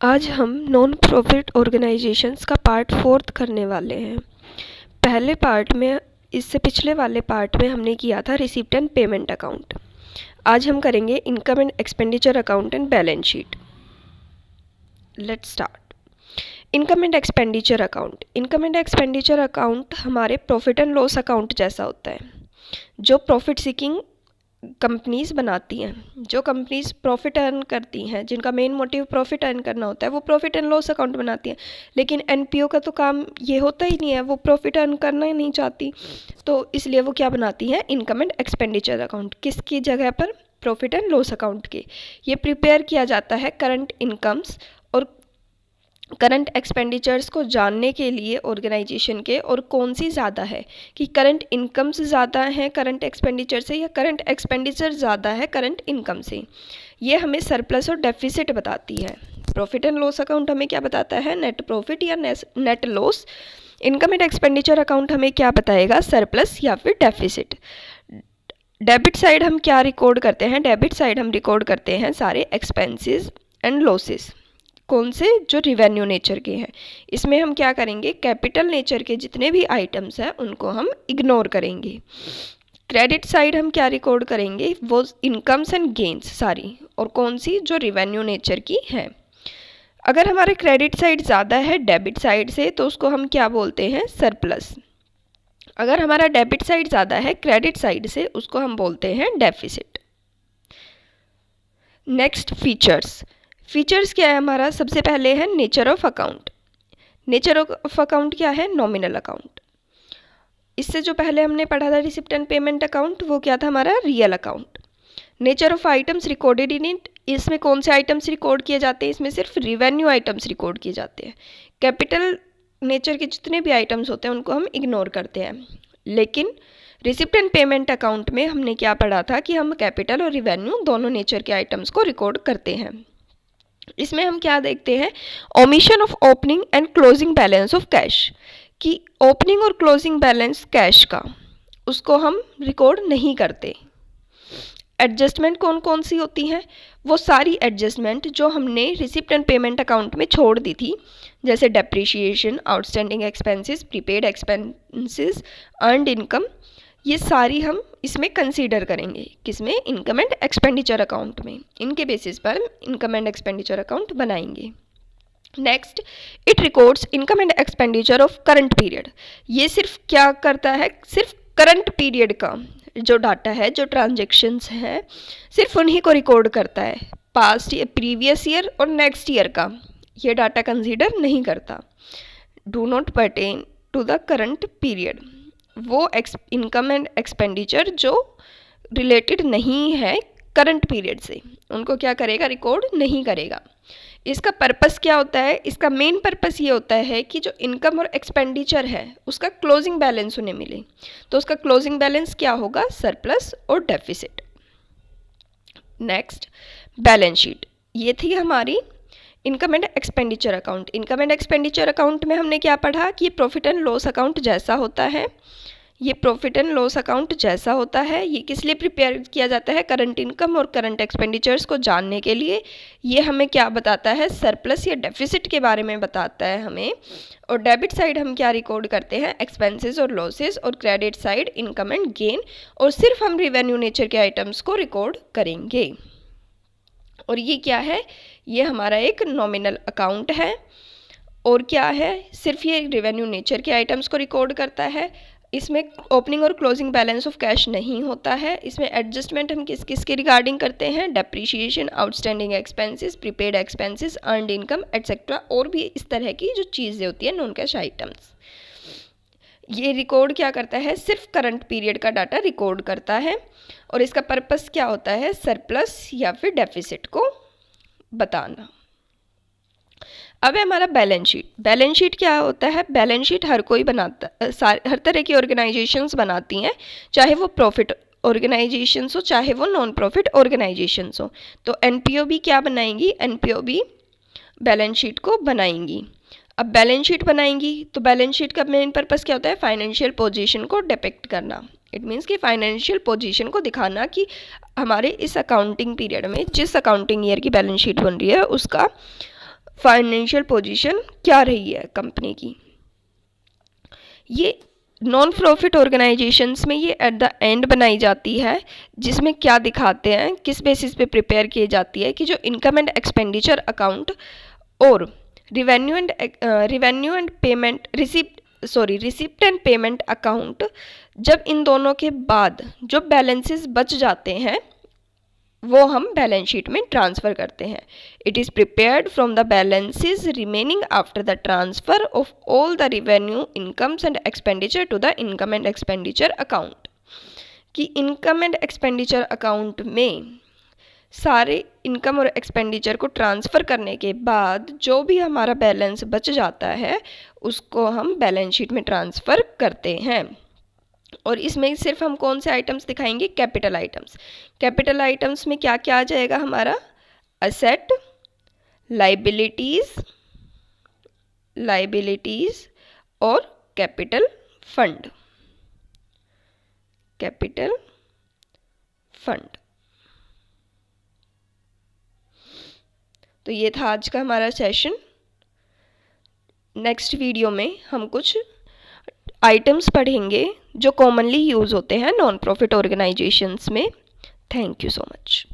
आज हम non profit organisations का पार्ट 4 करने वाले हैं। पहले पार्ट में इससे पिछले वाले पार्ट में हमने किया था रिसीप्ट एंड पेमेंट अकाउंट। आज हम करेंगे income and expenditure account and balance sheet. Let's start. Income and expenditure account. Income and expenditure account हमारे प्रॉफिट एंड लॉस अकाउंट जैसा होता है, जो प्रॉफिट सीकिंग कंपनीज बनाती हैं। जो कंपनीज प्रॉफिट अर्न करती हैं, जिनका मेन मोटिव प्रॉफिट अर्न करना होता है, वो प्रॉफिट एंड लॉस अकाउंट बनाती हैं। लेकिन एनपीओ का तो काम ये होता ही नहीं है, वो प्रॉफिट अर्न करना ही नहीं चाहती, तो इसलिए वो क्या बनाती हैं, इनकम एंड एक्सपेंडिचर अकाउंट। किसकी जगह पर? प्रॉफिट एंड लॉस अकाउंट के। ये प्रिपेयर किया जाता है करंट इनकम्स और करंट एक्सपेंडिचर्स को जानने के लिए ऑर्गेनाइजेशन के, और कौन सी ज़्यादा है कि करंट इनकम्स ज़्यादा हैं करंट एक्सपेंडिचर से, या करंट एक्सपेंडिचर ज़्यादा है करंट इनकम से। ये हमें सरप्लस और डेफिसिट बताती है। प्रॉफिट एंड लॉस अकाउंट हमें क्या बताता है? नेट प्रॉफिट या net loss. Income and expenditure account हमें क्या बताएगा? सरप्लस या फिर डेफिसिट। डेबिट साइड हम क्या रिकॉर्ड करते हैं? डेबिट साइड हम रिकॉर्ड करते हैं सारे एक्सपेंसेस एंड लॉसेस। कौन से? जो रिवेन्यू नेचर के हैं। इसमें हम क्या करेंगे? कैपिटल नेचर के जितने भी आइटम्स हैं उनको हम इग्नोर करेंगे। क्रेडिट साइड हम क्या रिकॉर्ड करेंगे? वो इनकम्स एंड गेन्स सारी, और कौन सी? जो रिवेन्यू नेचर की है। अगर हमारे क्रेडिट साइड ज़्यादा है डेबिट साइड से, तो उसको हम क्या बोलते हैं? सरप्लस। अगर हमारा डेबिट साइड ज़्यादा है क्रेडिट साइड से, उसको हम बोलते हैं डेफिसिट। Next, features. फीचर्स क्या है हमारा? सबसे पहले है nature of account. Nature of account क्या है? Nominal account. इससे जो पहले हमने पढ़ा था रिसिप्ट एंड पेमेंट अकाउंट, वो क्या था हमारा? Real account. Nature of items recorded in it. इसमें कौन से आइटम्स रिकॉर्ड किए जाते हैं? इसमें सिर्फ रिवेन्यू आइटम्स रिकॉर्ड किए जाते हैं। कैपिटल नेचर के जितने भी आइटम्स होते हैं उनको हम इग्नोर करते हैं। लेकिन रिसिप्ट एंड पेमेंट अकाउंट में हमने क्या पढ़ा था कि हम कैपिटल और रिवेन्यू दोनों नेचर के आइटम्स को रिकॉर्ड करते हैं। इसमें हम क्या देखते हैं? Omission of opening and closing balance of cash, कि ओपनिंग और क्लोजिंग बैलेंस कैश का, उसको हम रिकॉर्ड नहीं करते। एडजस्टमेंट कौन कौन सी होती हैं? वो सारी एडजस्टमेंट जो हमने रिसिप्ट एंड पेमेंट अकाउंट में छोड़ दी थी, जैसे depreciation, outstanding expenses, prepaid expenses, earned income, ये सारी हम इसमें कंसीडर करेंगे। किसमें? इनकम एंड एक्सपेंडिचर अकाउंट में। इनके बेसिस पर इनकम एंड एक्सपेंडिचर अकाउंट बनाएंगे। Next, it records income and expenditure of current period. ये सिर्फ क्या करता है? सिर्फ करंट पीरियड का जो डाटा है, जो ट्रांजेक्शन्स हैं, सिर्फ उन्हीं को रिकॉर्ड करता है। पास्ट ईयर, प्रीवियस ईयर और नेक्स्ट ईयर का ये डाटा कंसीडर नहीं करता। Do not pertain to the current period. वो इनकम एंड एक्सपेंडिचर जो रिलेटेड नहीं है करंट पीरियड से, उनको क्या करेगा? रिकॉर्ड नहीं करेगा। इसका पर्पस क्या होता है? इसका मेन पर्पस ये होता है कि जो इनकम और एक्सपेंडिचर है उसका क्लोजिंग बैलेंस उन्हें मिले। तो उसका क्लोजिंग बैलेंस क्या होगा? सरप्लस और डेफिसिट। Next, balance sheet. ये थी हमारी income and expenditure account. Income and expenditure account में हमने क्या पढ़ा कि ये प्रॉफिट एंड लॉस अकाउंट जैसा होता है। ये प्रॉफिट एंड लॉस अकाउंट जैसा होता है। ये किस लिए प्रिपेयर किया जाता है? करंट इनकम और करंट एक्सपेंडिचर्स को जानने के लिए। ये हमें क्या बताता है? सरप्लस या डेफिसिट के बारे में बताता है हमें। और डेबिट साइड हम क्या रिकॉर्ड करते हैं? एक्सपेंसेस और लॉसेस। और credit side income and gain. और सिर्फ हम रिवेन्यू नेचर के आइटम्स को रिकॉर्ड करेंगे। और ये क्या है? ये हमारा एक नॉमिनल अकाउंट है। और क्या है? सिर्फ ये रिवेन्यू नेचर के आइटम्स को रिकॉर्ड करता है। इसमें ओपनिंग और क्लोजिंग बैलेंस ऑफ कैश नहीं होता है। इसमें एडजस्टमेंट हम किस किस के रिगार्डिंग करते हैं? Depreciation, outstanding expenses, prepaid expenses, earned income etcetera, और भी इस तरह की जो चीज़ें होती हैं नॉन कैश आइटम्स। ये रिकॉर्ड क्या करता है? सिर्फ करंट पीरियड का डाटा रिकॉर्ड करता है। और इसका पर्पस क्या होता है? सरप्लस या फिर डेफिसिट को बताना। अब है हमारा बैलेंस शीट। बैलेंस शीट क्या होता है? बैलेंस शीट हर कोई बनाता, हर तरह की ऑर्गेनाइजेशंस बनाती हैं, चाहे वो प्रॉफिट ऑर्गेनाइजेशंस हो चाहे वो नॉन प्रॉफिट ऑर्गेनाइजेशंस हो। तो एनपीओ भी क्या बनाएंगी? एनपीओ भी बैलेंस शीट को बनाएंगी। अब बैलेंस शीट बनाएंगी तो बैलेंस शीट का मेन पर्पस क्या होता है? फाइनेंशियल पोजीशन को डिपिक्ट करना। इट मीन्स कि फाइनेंशियल पोजीशन को दिखाना कि हमारे इस अकाउंटिंग पीरियड में जिस अकाउंटिंग ईयर की बैलेंस शीट बन रही है उसका फाइनेंशियल पोजीशन क्या रही है कंपनी की। ये नॉन प्रॉफिट ऑर्गेनाइजेशंस में ये एट द एंड बनाई जाती है, जिसमें क्या दिखाते हैं, किस बेसिस पे प्रिपेयर की जाती है कि जो इनकम एंड एक्सपेंडिचर अकाउंट और revenue and payment receipt and payment account, जब इन दोनों के बाद जो बैलेंसेस बच जाते हैं वो हम बैलेंस शीट में ट्रांसफ़र करते हैं। It is prepared from the balances remaining after the transfer of all the revenue incomes and expenditure to the income and expenditure account. कि इनकम एंड एक्सपेंडिचर अकाउंट में सारे इनकम और expenditure को transfer करने के बाद जो भी हमारा बैलेंस बच जाता है उसको हम बैलेंस शीट में ट्रांसफ़र करते हैं। और इसमें सिर्फ हम कौन से आइटम्स दिखाएंगे, कैपिटल आइटम्स। कैपिटल आइटम्स में क्या क्या आ जाएगा हमारा, असेट, लाइबिलिटीज और कैपिटल फंड। तो ये था आज का हमारा सेशन। नेक्स्ट वीडियो में हम कुछ आइटम्स पढ़ेंगे जो कॉमनली यूज़ होते हैं नॉन प्रॉफिट ऑर्गेनाइजेशंस में। Thank you so much.